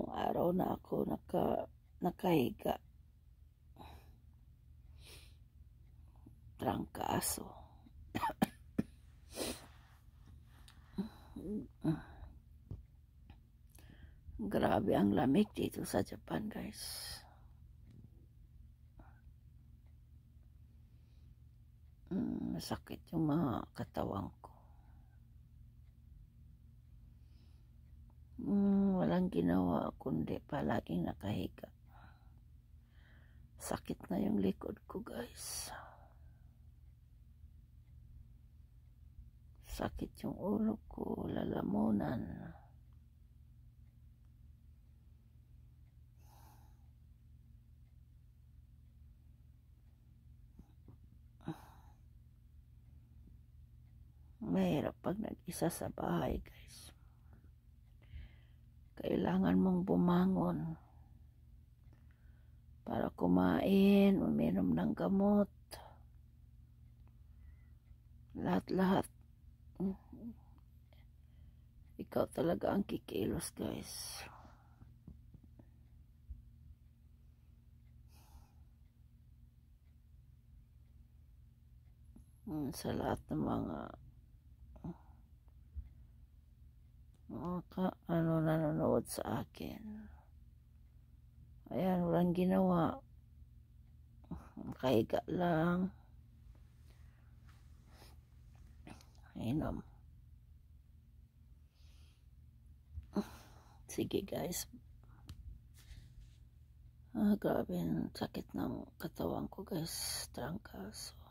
araw na ako nakahiga. Trangkaso. Grabe ang lamig dito sa Japan, guys. Masakit yung mga katawan ko. Walang ginawa kundi palaging nakahiga. Sakit na yung likod ko, guys. Sakit yung ulo ko, lalamunan. Mahirap pag nag-isa sa bahay, guys. Kailangan mong bumangon para kumain, uminom ng gamot. Lahat-lahat. Ikaw talaga ang kikilos, guys. Sa lahat ng mga nanonood sa akin. Ayan, walang ginawa. Kahiga lang. Inom. Sige, guys. Grabe ang sakit ng katawan ko, guys. Trangkaso.